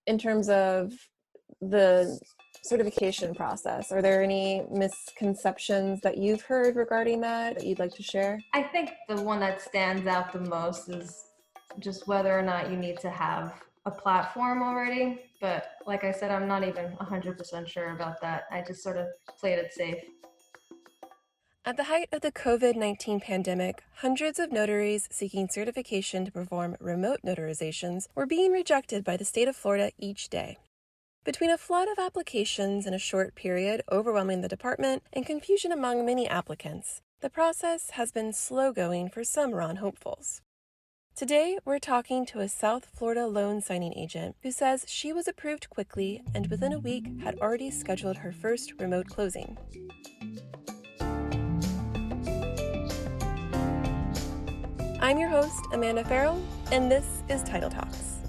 in terms of the certification process, are there any misconceptions that you've heard regarding that you'd like to share? I think the one that stands out the most is just whether or not you need to have a platform already. But like I said, I'm not even 100% sure about that. I just sort of played it safe. At the height of the COVID-19 pandemic, hundreds of notaries seeking certification to perform remote notarizations were being rejected by the state of Florida each day. Between a flood of applications in a short period overwhelming the department and confusion among many applicants, the process has been slow going for some Ron hopefuls. Today, we're talking to a South Florida loan signing agent who says she was approved quickly and within a week had already scheduled her first remote closing. I'm your host, Amanda Farrell, and this is Title Talks.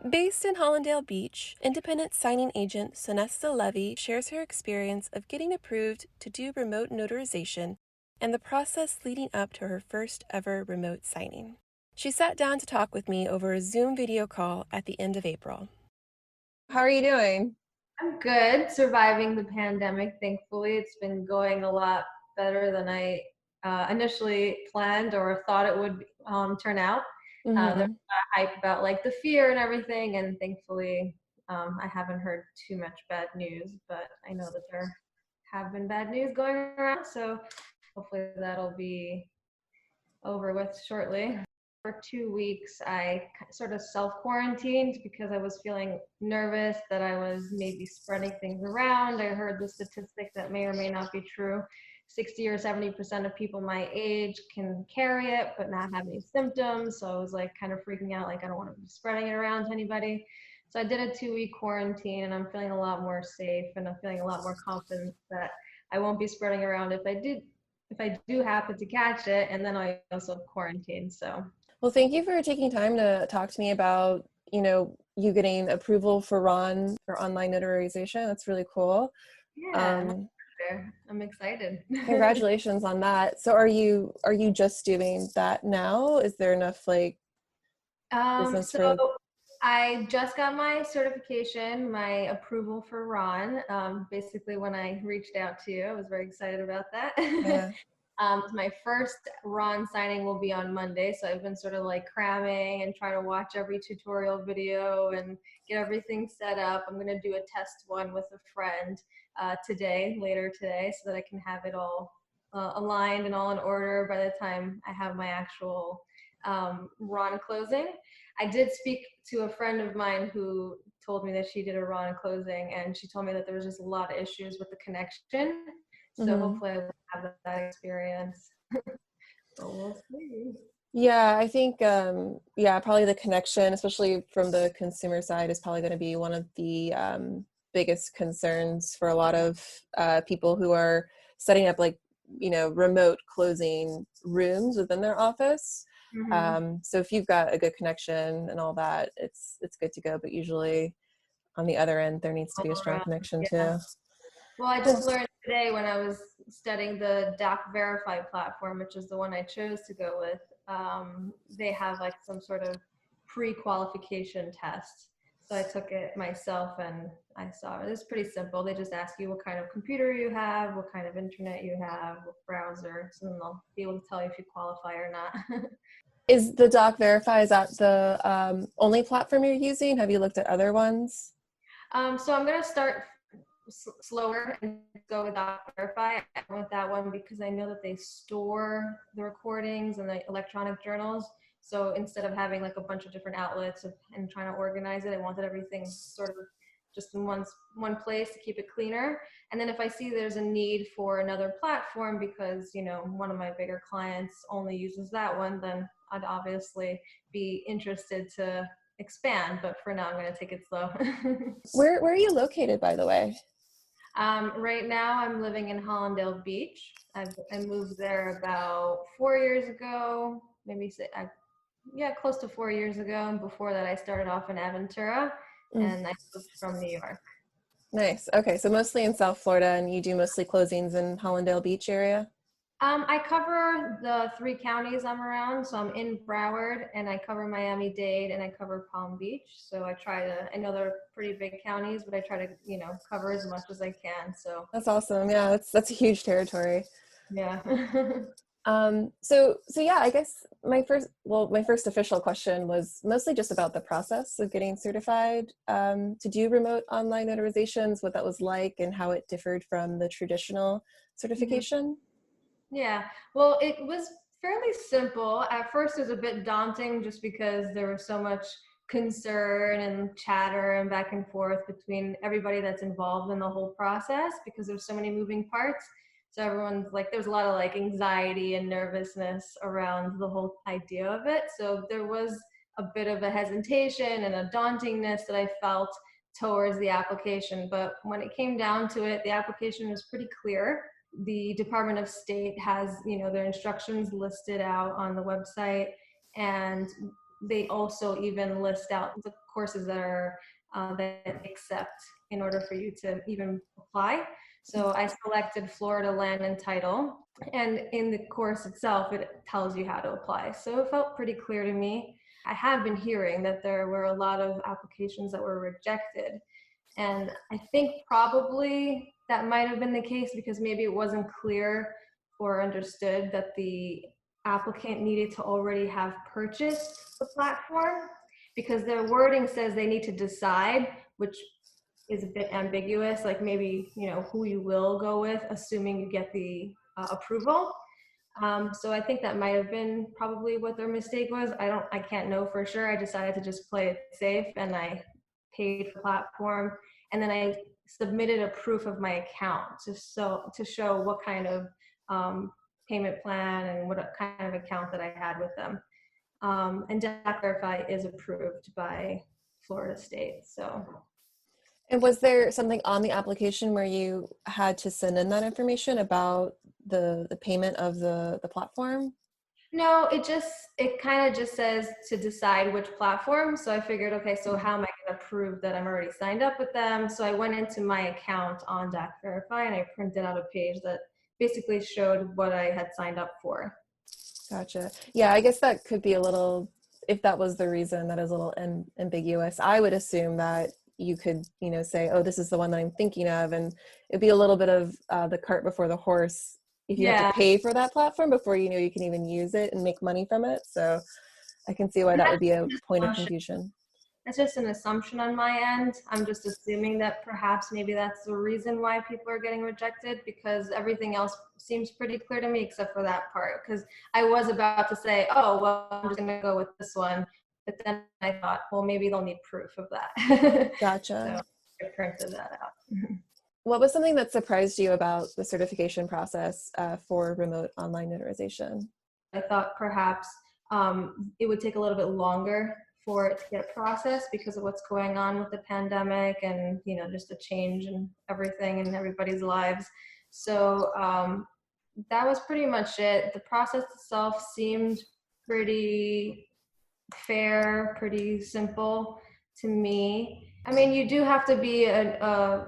Based in Hollandale Beach, independent signing agent Sonesta Levy shares her experience of getting approved to do remote notarization and the process leading up to her first ever remote signing. She sat down to talk with me over a Zoom video call at the end of April. How are you doing? I'm good, surviving the pandemic. Thankfully, it's been going a lot better than I initially planned or thought it would turn out. There's a lot of hype about like the fear and everything, and thankfully, I haven't heard too much bad news. But I know that there have been bad news going around, so hopefully that'll be over with shortly. For 2 weeks, I sort of self-quarantined because I was feeling nervous that I was maybe spreading things around. I heard the statistic that may or may not be true. 60 or 70% of people my age can carry it but not have any symptoms. So I was like kind of freaking out, like I don't want to be spreading it around to anybody. So I did a 2-week quarantine and I'm feeling a lot more safe and I'm feeling a lot more confident that I won't be spreading around if I do happen to catch it, and then I also quarantine. So Well, thank you for taking time to talk to me about, you getting approval for Ron for online notarization. That's really cool. yeah, I'm excited. Congratulations on that. So are you just doing that now? Is there enough like business So for I just got my certification, my approval for Ron. Basically, when I reached out to you, I was very excited about that. yeah. My first Ron signing will be on Monday, so I've been sort of like cramming and trying to watch every tutorial video and get everything set up. I'm going to do a test one with a friend later today, so that I can have it all aligned and all in order by the time I have my actual Ron closing. I did speak to a friend of mine who told me that she did a Ron closing, and she told me that there was just a lot of issues with the connection. So Mm-hmm. hopefully I will have that experience. But we'll see. Yeah, I think probably the connection, especially from the consumer side, is probably going to be one of the biggest concerns for a lot of people who are setting up like, remote closing rooms within their office. Mm-hmm. So if you've got a good connection and all that, it's good to go. But usually on the other end, there needs to be a All strong around. connection Yeah. too. Well, I Cool. just learned today when I was studying the Doc Verify platform, which is the one I chose to go with. They have like some sort of pre-qualification test. So I took it myself and I saw it. It's pretty simple. They just ask you what kind of computer you have, what kind of internet you have, what browser, so then they'll be able to tell you if you qualify or not. Is the Doc Verify, is that the only platform you're using? Have you looked at other ones? So I'm going to start slower and go with Doc Verify. I went with that one because I know that they store the recordings and the electronic journals. So instead of having like a bunch of different outlets and trying to organize it, I wanted everything sort of just in one place to keep it cleaner. And then if I see there's a need for another platform because, one of my bigger clients only uses that one, then I'd obviously be interested to expand. But for now, I'm going to take it slow. Where are you located, by the way? Right now, I'm living in Hollandale Beach. I moved there about 4 years ago, close to 4 years ago. And before that, I started off in Aventura, Mm, and I moved from New York. nice. Okay, so mostly in South Florida, and you do mostly closings in Hollandale Beach area? I cover the 3 counties I'm around. So I'm in Broward and I cover Miami-Dade and I cover Palm Beach. So I know they're pretty big counties, but I try to, cover as much as I can. So That's awesome. Yeah, that's a huge territory. yeah. So yeah, I guess my first official question was mostly just about the process of getting certified to do remote online notarizations, what that was like, and how it differed from the traditional Mhm. certification. Yeah. Well, it was fairly simple. At first, it was a bit daunting just because there was so much concern and chatter and back and forth between everybody that's involved in the whole process because there's so many moving parts. So everyone's like, there's a lot of like anxiety and nervousness around the whole idea of it. So there was a bit of a hesitation and a dauntingness that I felt towards the application. But when it came down to it, the application was pretty clear. The Department of State has, their instructions listed out on the website, and they also even list out the courses that are that accept in order for you to even apply. So I selected Florida Land and Title, and in the course itself, it tells you how to apply. So it felt pretty clear to me. I have been hearing that there were a lot of applications that were rejected, and I think probably that might have been the case because maybe it wasn't clear or understood that the applicant needed to already have purchased the platform, because their wording says they need to decide, which is a bit ambiguous, like maybe, who you will go with, assuming you get the approval. So I think that might have been probably what their mistake was. I can't know for sure. I decided to just play it safe and I paid for the platform. And then I submitted a proof of my account to show what kind of payment plan and what kind of account that I had with them. And Doc Verify is approved by Florida State. So And was there something on the application where you had to send in that information about the payment of the platform? no, it kind of just says to decide which platform. So I figured, okay, so how am I going to prove that I'm already signed up with them? So I went into my account on Doc Verify and I printed out a page that basically showed what I had signed up for. Gotcha. Yeah, I guess that could be a little, if that was the reason, that is a little ambiguous. I would assume that you could, say, oh, this is the one that I'm thinking of. And it'd be a little bit of the cart before the horse if you have to Yeah, pay for that platform before you know you can even use it and make money from it. So I can see why and that would be a that's just point of an confusion. That's just an assumption on my end. I'm just assuming that perhaps maybe that's the reason why people are getting rejected, because everything else seems pretty clear to me except for that part. Because I was about to say, oh, well, I'm just going to go with this one. But then I thought, well, maybe they'll need proof of that. Gotcha. So I printed that out. What was something that surprised you about the certification process for remote online notarization? I thought perhaps it would take a little bit longer for it to get processed because of what's going on with the pandemic and just a change in everything in everybody's lives. So that was pretty much it. The process itself seemed pretty fair, pretty simple to me. I mean, you do have to be a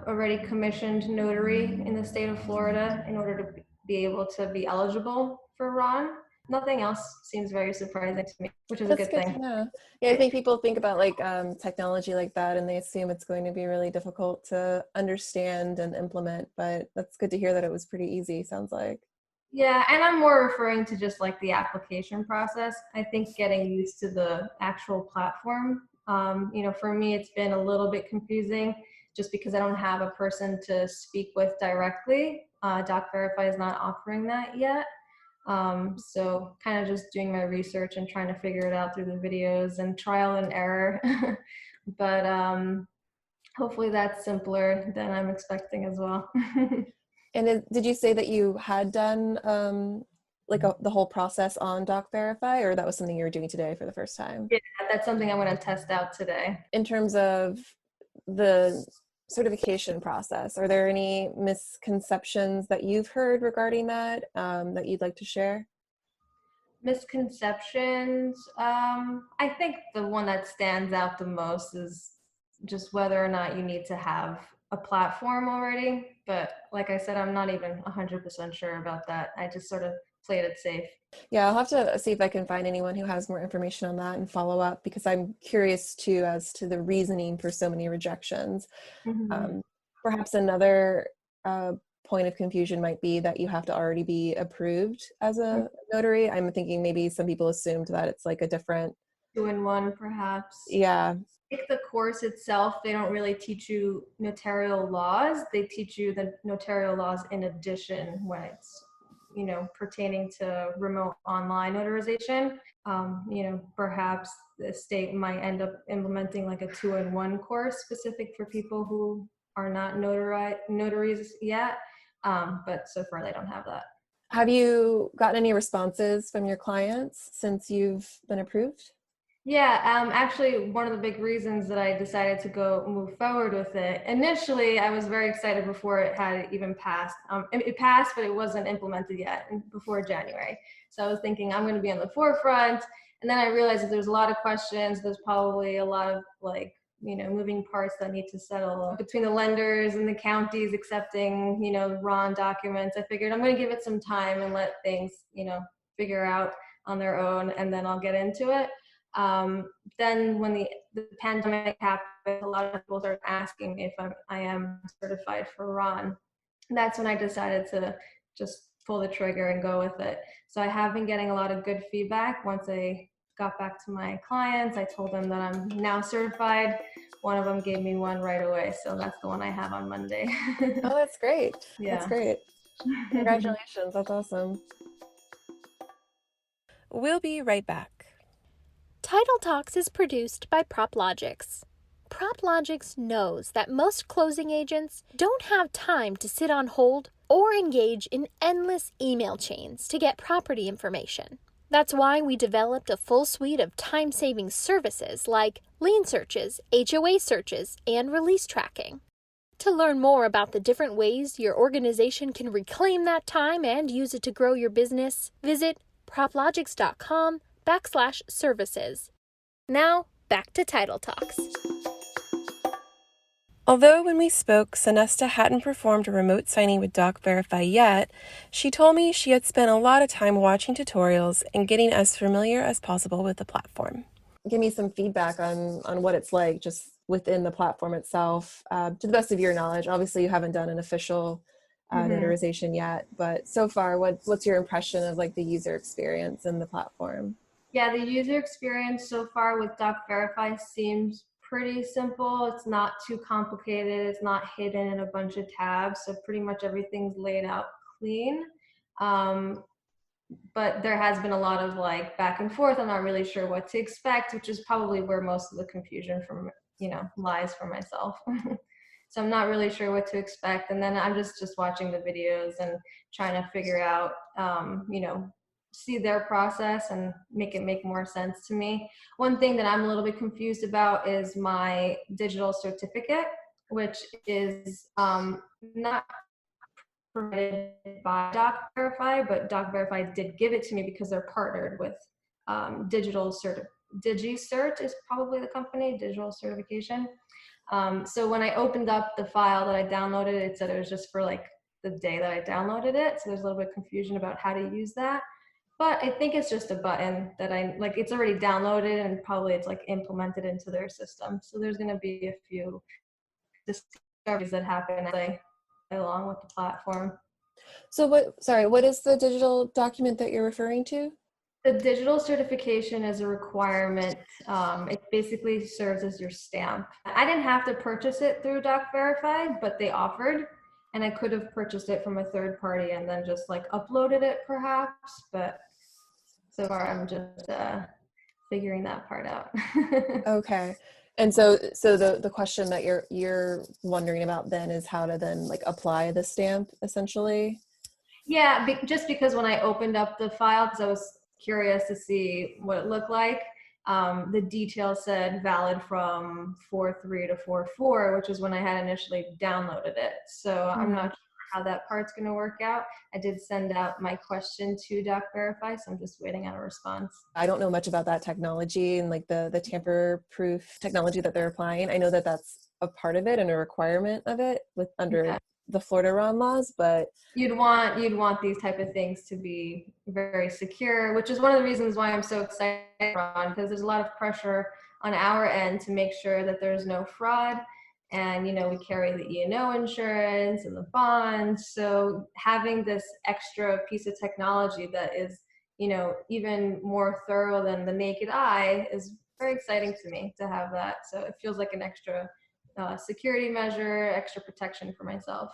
already commissioned notary in the state of Florida in order to be able to be eligible for RON. Nothing else seems very surprising to me, which is a That's good good to thing. know. Yeah, I think people think about like technology like that and they assume it's going to be really difficult to understand and implement, but that's good to hear that it was pretty easy, sounds like. Yeah, and I'm more referring to just like the application process. I think getting used to the actual platform, for me, it's been a little bit confusing just because I don't have a person to speak with directly. Doc Verify is not offering that yet. So kind of just doing my research and trying to figure it out through the videos and trial and error. But hopefully that's simpler than I'm expecting as well. And did you say that you had done the whole process on Doc Verify, or that was something you were doing today for the first time? Yeah, that's something I'm going to test out today. In terms of the certification process, are there any misconceptions that you've heard regarding that that you'd like to share? Misconceptions. I think the one that stands out the most is just whether or not you need to have a platform already. But like I said, I'm not even 100% sure about that. I just sort of played it safe. Yeah, I'll have to see if I can find anyone who has more information on that and follow up because I'm curious too as to the reasoning for so many rejections. Hmm. Um, Perhaps another point of confusion might be that you have to already be approved as a notary. I'm thinking maybe some people assumed that it's like a different, 2-in-1, perhaps. yeah. Like the course itself, they don't really teach you notarial laws. They teach you the notarial laws in addition when it's, pertaining to remote online notarization. Perhaps the state might end up implementing like a 2-in-1 course specific for people who are not notaries yet. But so far they don't have that. Have you gotten any responses from your clients since you've been approved? Yeah, actually, one of the big reasons that I decided to go move forward with it. Initially, I was very excited before it had even passed. It passed, but it wasn't implemented yet before January. So I was thinking I'm going to be on the forefront. And then I realized that there's a lot of questions. There's probably a lot of like, moving parts that need to settle between the lenders and the counties accepting, RON documents. I figured I'm going to give it some time and let things, figure out on their own, and then I'll get into it. Then when the pandemic happened, a lot of people started asking me if I am certified for RON. That's when I decided to just pull the trigger and go with it. So I have been getting a lot of good feedback. Once I got back to my clients, I told them that I'm now certified. One of them gave me one right away. So that's the one I have on Monday. Oh, that's great. That's Yeah. great. Congratulations. That's awesome. We'll be right back. Title Talks is produced by PropLogix. PropLogix knows that most closing agents don't have time to sit on hold or engage in endless email chains to get property information. That's why we developed a full suite of time-saving services like lien searches, HOA searches, and release tracking. To learn more about the different ways your organization can reclaim that time and use it to grow your business, visit proplogix.com/services. Now, back to Title Talks. Although when we spoke, Sonesta hadn't performed a remote signing with DocVerify yet, she told me she had spent a lot of time watching tutorials and getting as familiar as possible with the platform. Give me some feedback on what it's like just within the platform itself, to the best of your knowledge. Obviously, you haven't done an official notarization yet, but so far, what's your impression of like the user experience in the platform? Yeah, the user experience so far with DocVerify seems pretty simple. It's not too complicated. It's not hidden in a bunch of tabs. So pretty much everything's laid out clean. Um, but there has been a lot of like back and forth. I'm not really sure what to expect, which is probably where most of the confusion from, lies for myself. So I'm not really sure what to expect. And then I'm just watching the videos and trying to figure out, see their process and make it make more sense to me. One thing that I'm a little bit confused about is my digital certificate, which is not provided by DocVerify, but DocVerify did give it to me because they're partnered with Digital Cert. DigiCert is probably the company, digital certification. So when I opened up the file that I downloaded, it said it was just for like the day that I downloaded it. So there's a little bit of confusion about how to use that. But I think it's just a button that it's already downloaded and probably it's like implemented into their system. So there's going to be a few discoveries that happen as I play along with the platform. So what is the digital document that you're referring to? The digital certification is a requirement. It basically serves as your stamp. I didn't have to purchase it through DocVerify, but they offered, and I could have purchased it from a third party and then just like uploaded it perhaps, but so far I'm just figuring that part out. Okay. And so the question that you're wondering about then is how to then like apply the stamp essentially. Yeah, just because when I opened up the file, because I was curious to see what it looked like, the detail said valid from 4/3 to 4/4, which is when I had initially downloaded it. So I'm not sure how that part's going to work out. I did send out my question to DocVerify, so I'm just waiting on a response. I don't know much about that technology and like the tamper proof technology that they're applying. I know that that's a part of it and a requirement of it with under the Florida RON laws, but you'd want these type of things to be very secure, which is one of the reasons why I'm so excited on, because there's a lot of pressure on our end to make sure that there's no fraud. And, you know, we carry the E&O insurance and the bonds. So having this extra piece of technology that is, you know, even more thorough than the naked eye is very exciting to me to have that. So it feels like an extra security measure, extra protection for myself.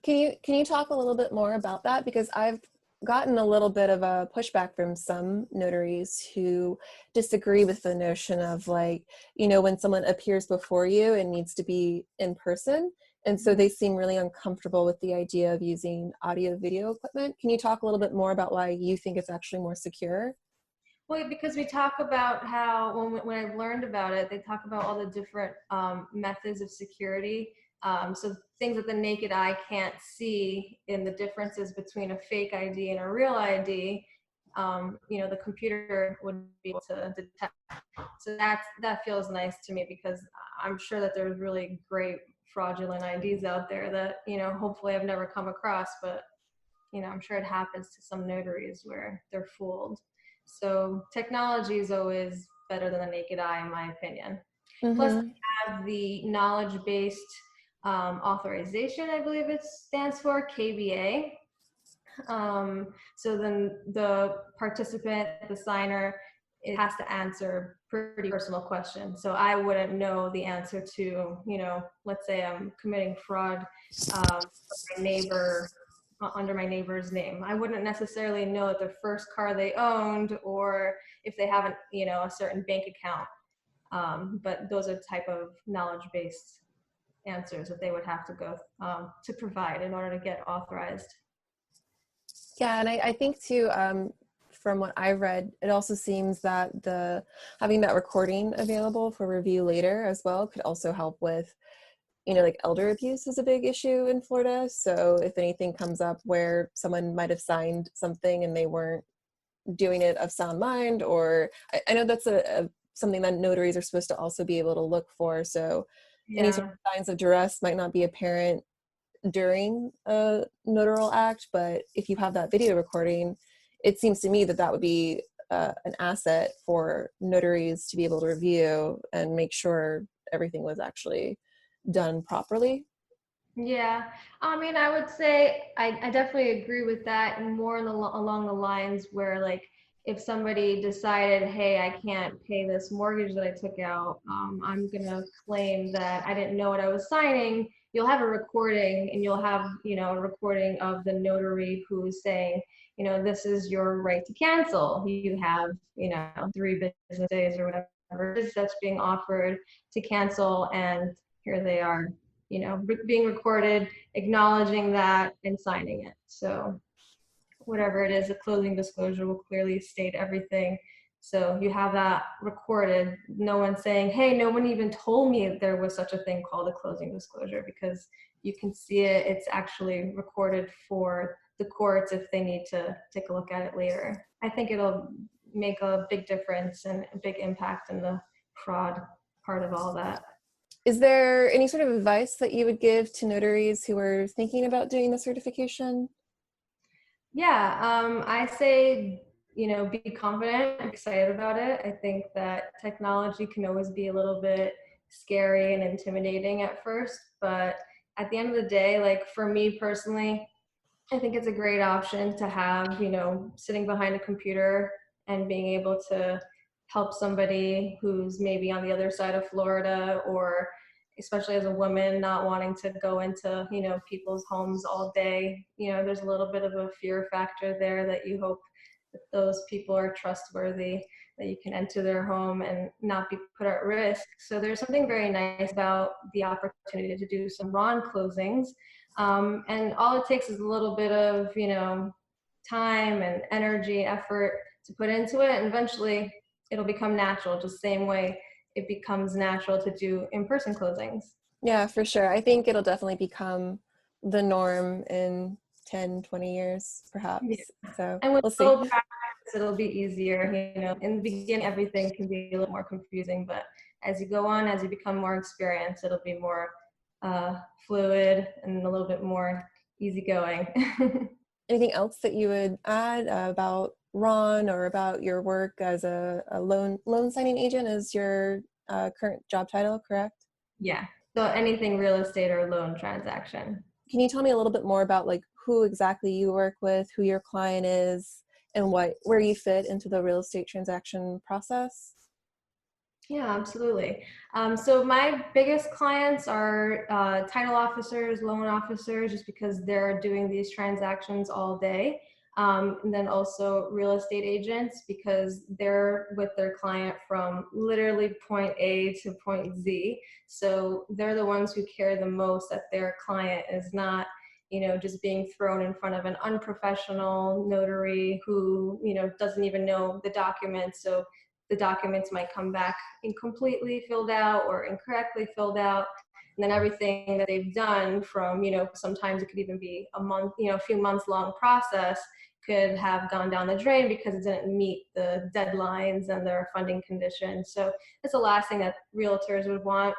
Can you talk a little bit more about that? Because I've gotten a little bit of a pushback from some notaries who disagree with the notion of, like, you know, when someone appears before you, it needs to be in person. And so they seem really uncomfortable with the idea of using audio video equipment. Can you talk a little bit more about why you think it's actually more secure? Well, because we talk about how when I've learned about it, they talk about all the different methods of security. So things that the naked eye can't see in the differences between a fake ID and a real ID, you know, the computer would be able to detect. So that feels nice to me, because I'm sure that there's really great fraudulent IDs out there that, you know, hopefully I've never come across, but, you know, I'm sure it happens to some notaries where they're fooled. So technology is always better than the naked eye, in my opinion. Plus, Mm-hmm. we have the knowledge-based authorization, I believe it stands for, KBA. So then the participant, the signer, it has to answer pretty personal questions. So I wouldn't know the answer to, you know, let's say I'm committing fraud my neighbor under my neighbor's name. I wouldn't necessarily know that the first car they owned, or if they haven't, you know, a certain bank account. But those are the type of knowledge-based answers that they would have to go to provide in order to get authorized. Yeah, and I think too, from what I've read, it also seems that having that recording available for review later as well could also help with, you know, like elder abuse is a big issue in Florida. So if anything comes up where someone might have signed something and they weren't doing it of sound mind, or I know that's something that notaries are supposed to also be able to look for. So any sort Yeah. of signs of duress might not be apparent during a notarial act, but if you have that video recording, it seems to me that that would be an asset for notaries to be able to review and make sure everything was actually done properly. Yeah, I mean, I would say I definitely agree with that, and more along the lines where, like, if somebody decided, hey, I can't pay this mortgage that I took out, I'm gonna claim that I didn't know what I was signing. You'll have a recording, and you'll have, you know, a recording of the notary who's saying, you know, this is your right to cancel. You have, you know, 3 business days or whatever it is that's being offered to cancel, and here they are, you know, being recorded, acknowledging that, and signing it. So whatever it is, the closing disclosure will clearly state everything. So you have that recorded. No one saying, hey, no one even told me there was such a thing called a closing disclosure, because you can see it. It's actually recorded for the courts if they need to take a look at it later. I think it'll make a big difference and a big impact in the fraud part of all that. Is there any sort of advice that you would give to notaries who are thinking about doing the certification? Yeah, I say, you know, be confident, excited about it. I think that technology can always be a little bit scary and intimidating at first, but at the end of the day, like for me personally, I think it's a great option to have, you know, sitting behind a computer and being able to help somebody who's maybe on the other side of Florida, or especially as a woman not wanting to go into, you know, people's homes all day. You know, there's a little bit of a fear factor there that you hope that those people are trustworthy, that you can enter their home and not be put at risk. So there's something very nice about the opportunity to do some RON closings. And all it takes is a little bit of, you know, time and energy, effort to put into it. And eventually it'll become natural, just the same way it becomes natural to do in-person closings. Yeah, for sure. I think it'll definitely become the norm in 10, 20 years, Yeah. perhaps. So And with we'll a little see. practice, it'll be easier. You know, in the beginning, everything can be a little more confusing, but as you go on, as you become more experienced, it'll be more fluid and a little bit more easygoing. Anything else that you would add about Ron or about your work as a loan signing agent is your current job title, correct? Yeah. So anything real estate or loan transaction. Can you tell me a little bit more about like who exactly you work with, who your client is, and where you fit into the real estate transaction process? Yeah, absolutely. So my biggest clients are title officers, loan officers, just because they're doing these transactions all day. And then also real estate agents, because they're with their client from literally point A to point Z. So they're the ones who care the most that their client is not, just being thrown in front of an unprofessional notary who, doesn't even know the documents. So the documents might come back incompletely filled out or incorrectly filled out. And then everything that they've done from, sometimes it could even be a month, a few months long process could have gone down the drain because it didn't meet the deadlines and their funding conditions. So it's the last thing that realtors would want.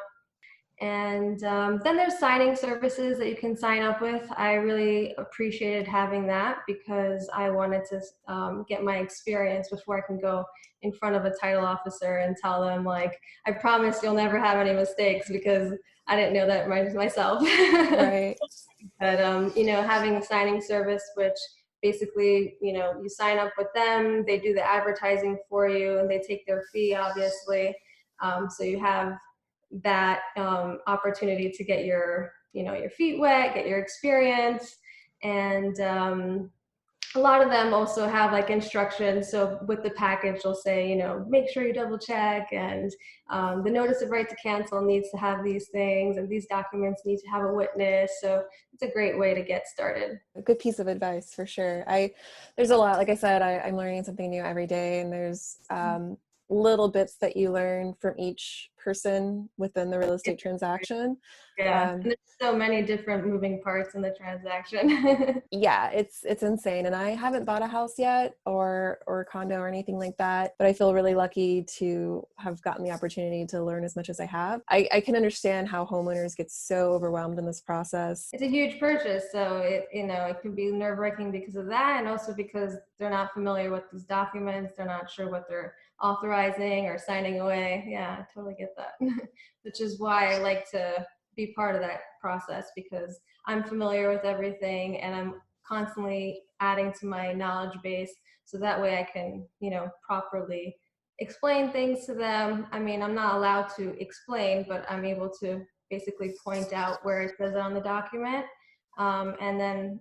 And then there's signing services that you can sign up with. I really appreciated having that because I wanted to get my experience before I can go in front of a title officer and tell them, like, I promise you'll never have any mistakes, because I didn't know that myself. Right. But, having a signing service, which basically, you sign up with them, they do the advertising for you, and they take their fee, obviously. So you have that opportunity to get your feet wet, get your experience. And a lot of them also have like instructions. So with the package, they'll say, make sure you double check, and the notice of right to cancel needs to have these things, and these documents need to have a witness. So it's a great way to get started. A good piece of advice for sure. There's a lot, like I said, I'm learning something new every day, and there's little bits that you learn from each person within the real estate transaction. Yeah, and there's so many different moving parts in the transaction. Yeah, it's insane. And I haven't bought a house yet or a condo or anything like that, but I feel really lucky to have gotten the opportunity to learn as much as I have. I can understand how homeowners get so overwhelmed in this process. It's a huge purchase, so it can be nerve-wracking because of that, and also because they're not familiar with these documents. They're not sure what they're authorizing or signing away. Yeah, I totally get that. Which is why I like to be part of that process, because I'm familiar with everything and I'm constantly adding to my knowledge base, so that way I can, properly explain things to them. I mean, I'm not allowed to explain, but I'm able to basically point out where it says on the document. And then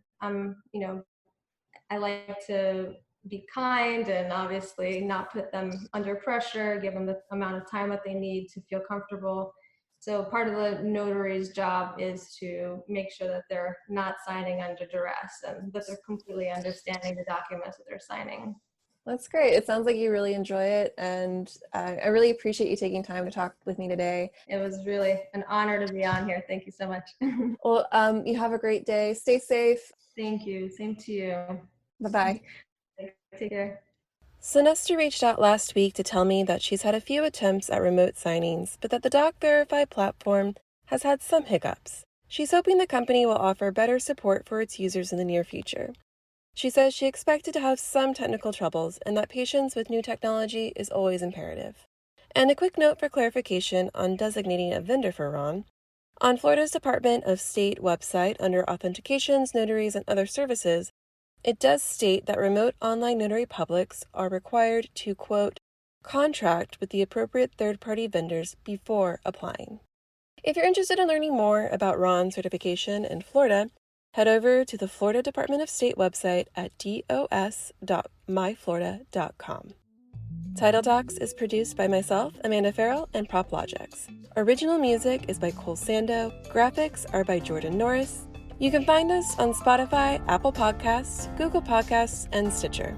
I like to be kind and obviously not put them under pressure, give them the amount of time that they need to feel comfortable. So part of the notary's job is to make sure that they're not signing under duress and that they're completely understanding the documents that they're signing. That's great. It sounds like you really enjoy it, and I really appreciate you taking time to talk with me today. It was really an honor to be on here. Thank you so much. Well, you have a great day. Stay safe. Thank you. Same to you. Bye-bye. Take care. Sonesta reached out last week to tell me that she's had a few attempts at remote signings, but that the DocVerify platform has had some hiccups. She's hoping the company will offer better support for its users in the near future. She says she expected to have some technical troubles and that patience with new technology is always imperative. And a quick note for clarification on designating a vendor for Ron. On Florida's Department of State website under Authentications, Notaries, and Other Services, it does state that remote online notary publics are required to, quote, contract with the appropriate third-party vendors before applying. If you're interested in learning more about Ron's certification in Florida, head over to the Florida Department of State website at dos.myflorida.com. Title Talks is produced by myself, Amanda Farrell, and PropLogix. Original music is by Cole Sando. Graphics are by Jordan Norris. You can find us on Spotify, Apple Podcasts, Google Podcasts, and Stitcher.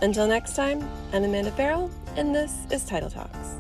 Until next time, I'm Amanda Farrell, and this is Title Talks.